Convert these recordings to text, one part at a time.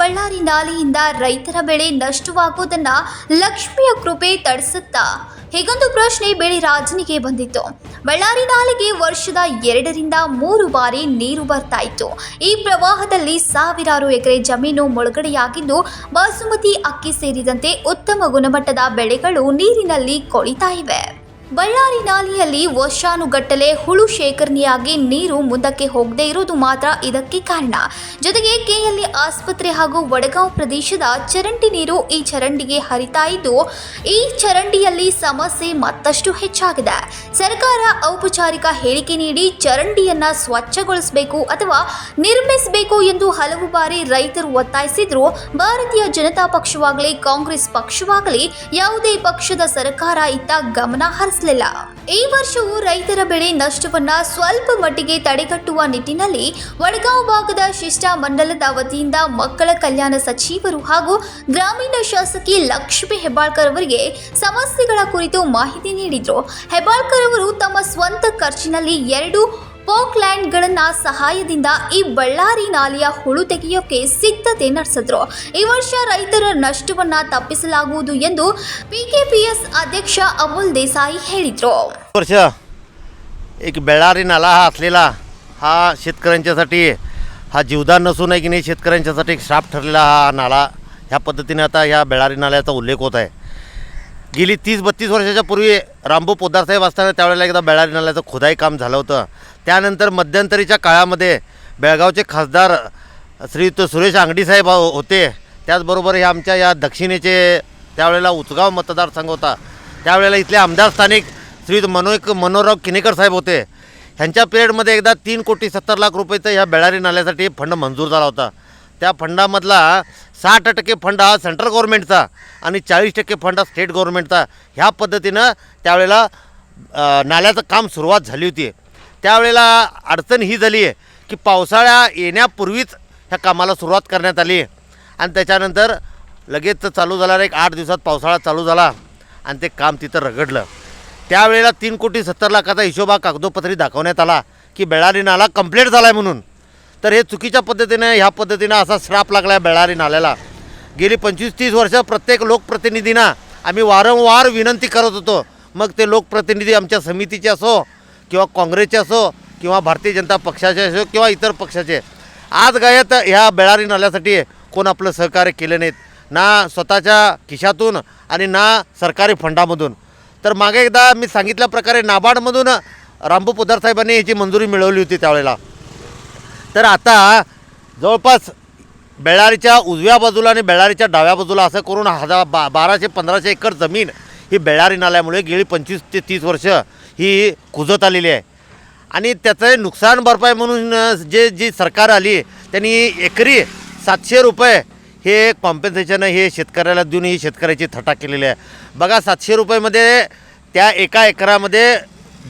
ಬಳ್ಳಾರಿ ನಾಲೆಯಿಂದ ರೈತರ ಬೆಳೆ ನಷ್ಟವಾಗುವುದನ್ನ ಲಕ್ಷ್ಮಿಯ ಕೃಪೆ ತಡೆಸುತ್ತಾ? ಹೀಗೊಂದು ಪ್ರಶ್ನೆ ಬೆಳೆ ರಾಜನಿಗೆ ಬಂದಿತ್ತು. ಬಳ್ಳಾರಿ ನಾಲೆಗೆ ವರ್ಷದ 2ರಿಂದ 3 ಬಾರಿ ನೀರು ಬರ್ತಾ ಇತ್ತು. ಈ ಪ್ರವಾಹದಲ್ಲಿ ಸಾವಿರಾರು ಎಕರೆ ಜಮೀನು ಮುಳುಗಡೆಯಾಗಿದ್ದು, ಬಾಸುಮತಿ ಅಕ್ಕಿ ಸೇರಿದಂತೆ ಉತ್ತಮ ಗುಣಮಟ್ಟದ ಬೆಳೆಗಳು ನೀರಿನಲ್ಲಿ ಕೊಳಿತಾ ಇವೆ. ಬಳ್ಳಾರಿ ನಾಲೆಯಲ್ಲಿ ವರ್ಷಾನುಗಟ್ಟಲೆ ಹುಳು ಶೇಖರಣೆಯಾಗಿ ನೀರು ಮುಂದಕ್ಕೆ ಹೋಗದೇ ಇರುವುದು ಮಾತ್ರ ಇದಕ್ಕೆ ಕಾರಣ. ಜೊತೆಗೆ ಕೆಎಲ್ಇ ಆಸ್ಪತ್ರೆ ಹಾಗೂ ವಡಗಾಂವ್ ಪ್ರದೇಶದ ಚರಂಡಿ ನೀರು ಈ ಚರಂಡಿಗೆ ಹರಿತಾ ಇದ್ದು, ಈ ಚರಂಡಿಯಲ್ಲಿ ಸಮಸ್ಯೆ ಮತ್ತಷ್ಟು ಹೆಚ್ಚಾಗಿದೆ. ಸರ್ಕಾರ ಔಪಚಾರಿಕ ಹೇಳಿಕೆ ನೀಡಿ ಚರಂಡಿಯನ್ನ ಸ್ವಚ್ಛಗೊಳಿಸಬೇಕು ಅಥವಾ ನಿರ್ಮಿಸಬೇಕು ಎಂದು ಹಲವು ಬಾರಿ ರೈತರು ಒತ್ತಾಯಿಸಿದ್ರು. ಭಾರತೀಯ ಜನತಾ ಪಕ್ಷವಾಗಲಿ ಕಾಂಗ್ರೆಸ್ ಪಕ್ಷವಾಗಲಿ ಯಾವುದೇ ಪಕ್ಷದ ಸರ್ಕಾರ ಇತ್ತ ಗಮನ ಹರಿಸಲಿಲ್ಲ. ಈ ವರ್ಷವೂ ರೈತರ ಬೆಳೆ ನಷ್ಟವನ್ನ ಸ್ವಲ್ಪ ಮಟ್ಟಿಗೆ ತಡೆಗಟ್ಟುವ ನಿಟ್ಟಿನಲ್ಲಿ ವಡಗಾಂವ್ ಭಾಗದ ಶಿಷ್ಟ ಮಂಡಲದ ವತಿಯಿಂದ ಮಕ್ಕಳ ಕಲ್ಯಾಣ ಸಚಿವರು ಹಾಗೂ ಗ್ರಾಮೀಣ ಶಾಸಕಿ ಲಕ್ಷ್ಮಿ ಹೆಬ್ಬಾಳ್ಕರ್ ಅವರಿಗೆ ಸಮಸ್ಯೆಗಳ ಕುರಿತು ಮಾಹಿತಿ ನೀಡಿದರು. ಹೆಬ್ಬಾಳ್ಕರ್ ಅವರು ತಮ್ಮ ಸ್ವಂತ ಖರ್ಚಿನಲ್ಲಿ 2 ಪೋಕ್ಲ್ಯಾಂಡ್ಗಳನ್ನ ಸಹಾಯದಿಂದ ಈ ಬಳ್ಳಾರಿ ನಾಲೆಯ ಹುಳು ತೆಗೆಯೋಕೆ ಸಿದ್ಧತೆ ನಡೆಸಿದ್ರು. ಈ ವರ್ಷ ರೈತರ ನಷ್ಟವನ್ನ ತಪ್ಪಿಸಲಾಗುವುದು ಎಂದು PKPS अध्यक्ष अमोल देसाई ಹೇಳಿದ್ರು. वर्ष एक बेळारी नाला हा असलेला हा शेतकऱ्यांच्यासाठी हा जीवदान नसून आहे की नाही, शेतकऱ्यांच्यासाठी एक श्राप ठरलेला हा नाला. ह्या पद्धतीने आता ह्या बेळारी नाल्याचा उल्लेख होत आहे. गेली 30-32 वर्षाच्या पूर्वी रामभाऊ पोद्दार साहेब असताना त्यावेळेला एकदा बेळारी नाल्याचं खोदाई काम झालं होतं. त्यानंतर मध्यंतरीच्या काळामध्ये बेळगावचे खासदार श्रीयुत सुरेश अंगडी साहेब होते. त्याचबरोबर हे आमच्या या दक्षिणेचे त्यावेळेला उचगाव मतदारसंघ होता. त्यावेळेला इथले आमदार स्थानिक श्रीयुत मनोहरराव किनेकर साहेब होते. ह्यांच्या पिरियडमध्ये एकदा 3,70 लाख रुपयेचा ह्या बेळारी नाल्यासाठी फंड मंजूर झाला होता. त्या फंडामधला 60% फंड हा सेंट्रल गव्हर्नमेंटचा आणि 40% फंड हा स्टेट गव्हर्नमेंटचा. ह्या पद्धतीनं त्यावेळेला नाल्याचं काम सुरुवात झाली होती. त्यावेळेला अडचण ही झाली आहे की पावसाळा येण्यापूर्वीच ह्या कामाला सुरुवात करण्यात आली आणि त्याच्यानंतर लगेच चालू झाला. एक 8 दिवसात पावसाळा चालू झाला आणि ते काम तिथं रगडलं. त्यावेळेला 3,70 लाखाचा हिशोब हा कागदोपत्री दाखवण्यात आला की बेळारी नाला कंप्लीट झाला आहे म्हणून. तर हे चुकीच्या पद्धतीने ह्या पद्धतीनं असा श्राप लागला आहे बेळारी नाल्याला. गेली 25-30 वर्ष प्रत्येक लोकप्रतिनिधींना आम्ही वारंवार विनंती करत होतो. मग ते लोकप्रतिनिधी आमच्या समितीचे असो किंवा काँग्रेसचे असो किंवा भारतीय जनता पक्षाचे असो किंवा इतर पक्षाचे, आज गायत ह्या बेळारी नाल्यासाठी कोण आपलं सहकार्य केलं नाहीत, ना स्वतःच्या खिशातून आणि ना सरकारी फंडामधून. तर मागे एकदा मी सांगितल्याप्रकारे नाबार्डमधून रामभाऊ पोद्दार साहेबांनी याची मंजुरी मिळवली होती त्यावेळेला. तर आता जवळपास बेळारीच्या उजव्या बाजूला आणि बेळारीच्या डाव्या बाजूला असं करून 1200-1500 एकर जमीन ही बेळारी नाल्यामुळे गेली 25 ते 30 वर्ष ही कुजत आलेली आहे. आणि त्याचं नुकसान भरपाई म्हणून जी सरकार आली त्यांनी एकरी 700 रुपये हे कॉम्पेन्सेशन हे शेतकऱ्याला देऊन ही शेतकऱ्याची थटा केलेली आहे. बघा, 700 रुपयेमध्ये त्या एका एकरामध्ये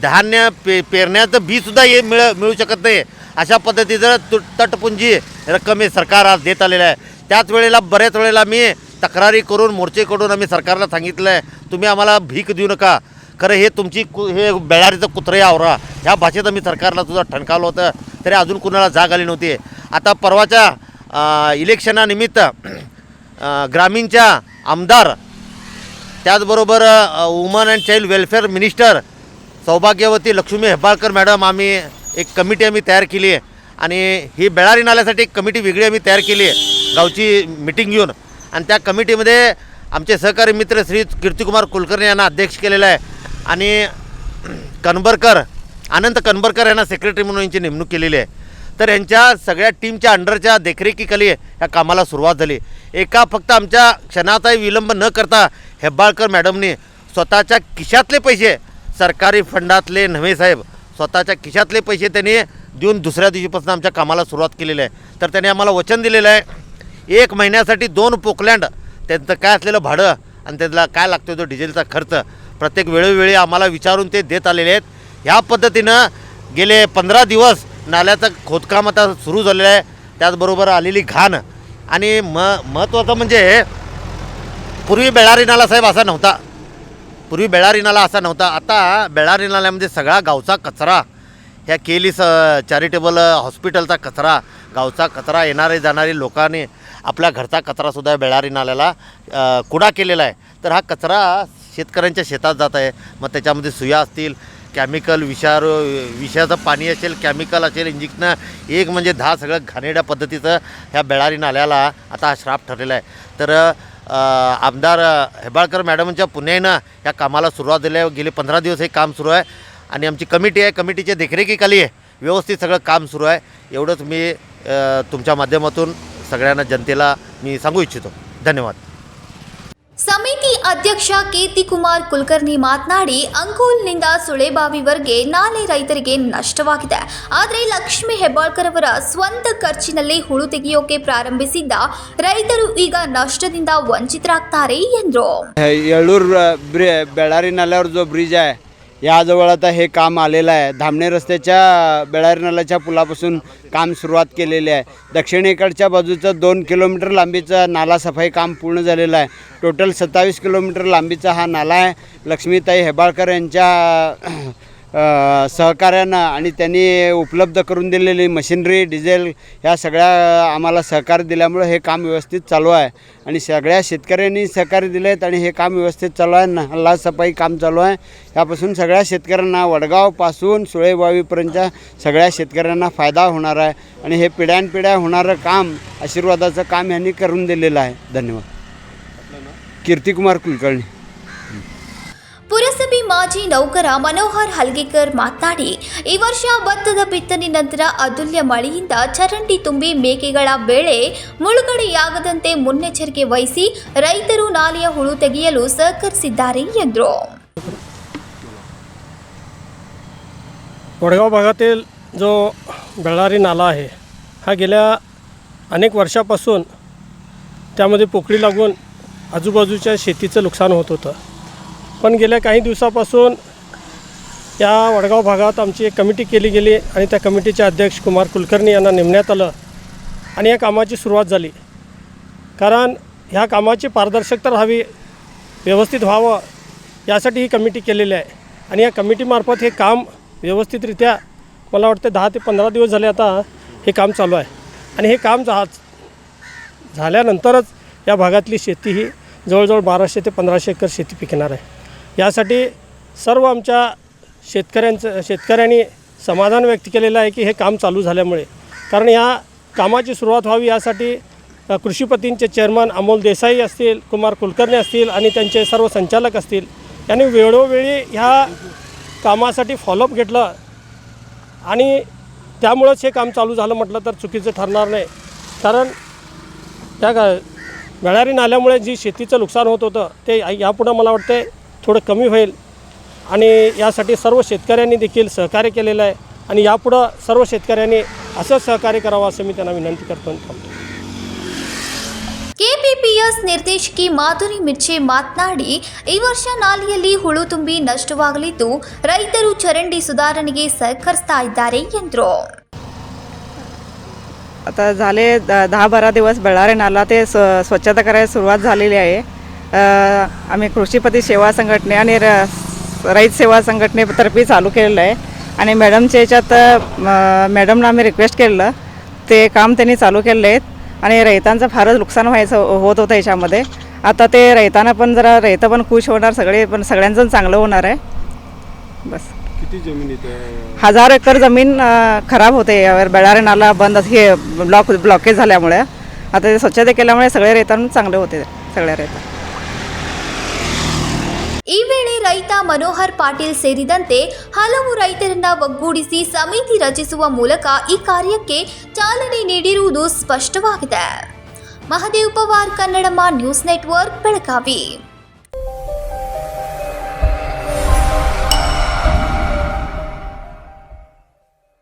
धान्य पेरण्याचं बीसुद्धा हे मिळू शकत नाही. अशा पद्धतीचं तटपुंजी रक्कम हे सरकार आज देत आलेलं आहे. त्याच वेळेला बऱ्याच वेळेला मी तक्रारी करून मोर्चे करून आम्ही सरकारला सांगितलं आहे, तुम्ही आम्हाला भीक देऊ नका, खरं हे तुमची हे बेळारीचं कुत्रे आवरा, ह्या भाषेत आम्ही सरकारला सुद्धा ठणकावलं होतं. तरी अजून कुणाला जाग आली नव्हती. आता परवाच्या इलेक्शनानिमित्त ग्रामीणच्या आमदार, त्याचबरोबर woman and child welfare minister सौभाग्यवती लक्ष्मी हेब्बाळकर मॅडम, आम्ही एक कमिटी आम्ही तयार केली आहे आणि ही बेळारी नाल्यासाठी एक कमिटी वेगळी आम्ही तयार केली आहे गावची मीटिंग घेऊन. आणि त्या कमिटीमध्ये आमचे सहकारी मित्र श्री कीर्तिकुमार कुलकर्णी यांना अध्यक्ष केलेलं आहे आणि अनंत कनबरकर यांना सेक्रेटरी म्हणून यांची नेमणूक केलेली आहे. तर यांच्या सगळ्या टीमच्या अंडरच्या देखरेखीखाली ह्या कामाला सुरुवात झाली. एका फक्त आमच्या क्षणाचाही विलंब न करता हेब्बाळकर मॅडमनी स्वतःच्या खिशातले पैसे, सरकारी फंडातले नव्हे साहेब, स्वतःच्या खिशातले पैसे त्यांनी देऊन दुसऱ्या दिवशीपासून आमच्या कामाला सुरुवात केलेली आहे. तर त्यांनी आम्हाला वचन दिलेलं आहे 1 महिन्यासाठी 2 पोकलँड, त्यांचं काय असलेलं भाडं आणि त्याला काय लागतो तो डिझेलचा खर्च प्रत्येक वेळोवेळी आम्हाला विचारून ते देत आलेले आहेत. ह्या पद्धतीनं गेले 15 दिवस नाल्याचं खोदकाम आता सुरू झालेलं आहे. त्याचबरोबर आलेली घाण आणि महत्त्वाचं म्हणजे पूर्वी बेळारी नाला साहेब असा नव्हता. पूर्वी बेळारी नाला असा नव्हता. आता बेळारी नाल्यामध्ये सगळा गावचा कचरा, ह्या केली चॅरिटेबल हॉस्पिटलचा कचरा, गावचा कचरा, येणारे जाणारे लोकांनी आपल्या घरचा कचरासुद्धा बेळारी नाल्याला कुडा केलेला आहे. तर हा कचरा शेतकऱ्यांच्या शेतात जात आहे. मग त्याच्यामध्ये सुया असतील, केमिकल विषाचं पाणी असेल, केमिकल असेल, इंजिक्शन एक म्हणजे 10 सगळं घाणेरड्या पद्धतीचं ह्या बेळारी नाल्याला आता हा श्राप ठरलेला आहे. तर आमदार हेबाळकर मॅडमच्या पुण्यानं या कामाला सुरुवात दिली आहे. गेले 15 दिवस हे काम सुरू आहे आणि आमची कमिटी आहे, कमिटीच्या देखरेखीखाली आहे, व्यवस्थित सगळं काम सुरू आहे. एवढंच मी तुमच्या माध्यमातून सगळ्यांना जनतेला मी सांगू इच्छितो. धन्यवाद. ಸಮಿತಿ ಅಧ್ಯಕ್ಷ ಕೀರ್ತಿಕುಮಾರ್ ಕುಲಕರ್ಣಿ ಮಾತನಾಡಿ ಅಂಕೋಲ್ನಿಂದ ಸುಳೆಬಾವಿವರೆಗೆ ನಾಲೆ ರೈತರಿಗೆ ನಷ್ಟವಾಗಿದೆ. ಆದರೆ ಲಕ್ಷ್ಮೀ ಹೆಬ್ಬಾಳ್ಕರ್ ಅವರ ಸ್ವಂತ ಖರ್ಚಿನಲ್ಲಿ ಹುಳು ತೆಗೆಯೋಕೆ ಪ್ರಾರಂಭಿಸಿದ್ದ ರೈತರು ಈಗ ನಷ್ಟದಿಂದ ವಂಚಿತರಾಗ್ತಾರೆ ಎಂದರು. येळूर बेळारी नाल्यावर जो ब्रिज आहे याजवळ आता हे काम आलेलं आहे. धामणे रस्त्याच्या बेळारी नाल्याच्या पुलापासून काम सुरुवात केलेली आहे. दक्षिणेकडच्या बाजूचं 2 किलोमीटर लांबीचं नाला सफाई काम पूर्ण झालेलं आहे. टोटल 27 किलोमीटर लांबीचा हा नाला आहे. लक्ष्मीताई हेबाळकर यांच्या सहकार्यानं आणि त्यांनी उपलब्ध करून दिलेली मशिनरी, डिझेल ह्या सगळ्या आम्हाला सहकार्य दिल्यामुळे हे काम व्यवस्थित चालू आहे आणि सगळ्या शेतकऱ्यांनी सहकार्य दिले आहेत आणि हे काम व्यवस्थित चालू आहे. नाला सफाई काम चालू आहे. यापासून सगळ्या शेतकऱ्यांना वडगावपासून सुळेबावीपर्यंतच्या सगळ्या शेतकऱ्यांना फायदा होणार आहे आणि हे पिढ्यानपिढ्या होणारं काम, आशीर्वादाचं काम यांनी करून दिलेलं आहे. धन्यवाद. कीर्तिकुमार कुलकर्णी. ಪುರಸಭೆ ಮಾಜಿ ನೌಕರ ಮನೋಹರ್ ಹಲ್ಗೇಕರ್ ಮಾತನಾಡಿ, ಈ ವರ್ಷ ಭತ್ತದ ಬಿತ್ತನೆ ನಂತರ ಅದುಲ್ಯ ಮಳೆಯಿಂದ ಚರಂಡಿ ತುಂಬಿ ಮೇಕೆಗಳ ಬೆಳೆ ಮುಳುಗಡೆಯಾಗದಂತೆ ಮುನ್ನೆಚ್ಚರಿಕೆ ವಹಿಸಿ ರೈತರು ನಾಲೆಯ ಹುಳು ತೆಗೆಯಲು ಸಹಕರಿಸಿದ್ದಾರೆ ಎಂದರು. वडगाव भागातील जो बेळारी नाला आहे हा गेल्या अनेक वर्षापासून त्यामध्ये पोकळी लागून आजूबाजूच्या शेतीचं नुकसान होत होतं. पण गेल्या काही दिवसापासून या वडगाव भागात आमची एक कमिटी केली गेली आणि त्या कमिटीचे अध्यक्ष कुमार कुलकर्णी यांना नेमण्यात आलं आणि या कामाची सुरुवात झाली. कारण ह्या कामाची पारदर्शकता राहावी, व्यवस्थित व्हावं यासाठी ही कमिटी केलेली आहे आणि या कमिटीमार्फत हे काम व्यवस्थितरित्या मला वाटतं 10 ते 15 दिवस झाले आता हे काम चालू आहे आणि हे काम झाल्यानंतरच या भागातली शेती ही जवळजवळ 1200 ते 1500 एकर शेती पिकणार आहे. यासाठी सर्व आमच्या शेतकऱ्यांनी समाधान व्यक्त केलेलं आहे की हे काम चालू झाल्यामुळे. कारण या कामाची सुरुवात व्हावी यासाठी कृषीपतींचे चेअरमन अमोल देसाई असतील, कुमार कुलकर्णी असतील आणि त्यांचे सर्व संचालक असतील यांनी वेळोवेळी ह्या कामासाठी फॉलोअप घेतलं आणि त्यामुळंच हे काम चालू झालं म्हटलं तर चुकीचं ठरणार नाही. कारण त्या बेळारी नाल्यामुळे जी शेतीचं नुकसान होत होतं ते यापुढं मला वाटतं थोडं कमी होईल आणि यासाठी सर्व शेतकऱ्यांनी देखील सहकार्य केलेलं आहे आणि यापुढं सर्व शेतकऱ्यांनी असं सहकार्य करावं असं मी त्यांना विनंती करतो. ಕೆಪಿಪಿಎಸ್ ನಿರ್ದೇಶಕಿ ಮಾಧುರಿ ಮಿರ್ಚೆ ಮಾತನಾಡಿ, ಈ ವರ್ಷ ನಾಲೆಯಲ್ಲಿ ಹುಳು ತುಂಬಿ ನಷ್ಟವಾಗಲಿದ್ದು ರೈತರು ಚರಂಡಿ ಸುಧಾರಣೆಗೆ ಸಹಕರಿಸ್ತಾ ಇದ್ದಾರೆ ಎಂದರು. आता झाले 10-12 दिवस बेळारी नाला ते स्वच्छता करायला सुरुवात झालेली आहे. आम्ही कृषीपती सेवा संघटने आणि रईत सेवा संघटनेतर्फे चालू केलेलं आहे आणि मॅडमच्या याच्यात मॅडमला आम्ही रिक्वेस्ट केलेलं ते काम त्यांनी चालू केलेलं आहे आणि रैतांचं फारच नुकसान होत होतं याच्यामध्ये. आता ते रैतांना पण जरा रैतं पण खुश होणार, सगळ्यांचं चांगलं होणार आहे. बस. किती जमीन इथे? 1000 एकर जमीन खराब होते यावर बेळारी नाला बंद हे ब्लॉकेज झाल्यामुळे. आता ते स्वच्छता केल्यामुळे सगळे रैतांना चांगले होते, सगळ्या रैತ. ಈ ವೇಳೆ ರೈತ ಮನೋಹರ್ ಪಾಟೀಲ್ ಸೇರಿದಂತೆ ಹಲವು ರೈತರನ್ನ ಒಗ್ಗೂಡಿಸಿ ಸಮಿತಿ ರಚಿಸುವ ಮೂಲಕ ಈ ಕಾರ್ಯಕ್ಕೆ ಚಾಲನೆ ನೀಡಿರುವುದು ಸ್ಪಷ್ಟವಾಗಿದೆ. Mahadev Pawar, Kannadamma news network, Belagavi.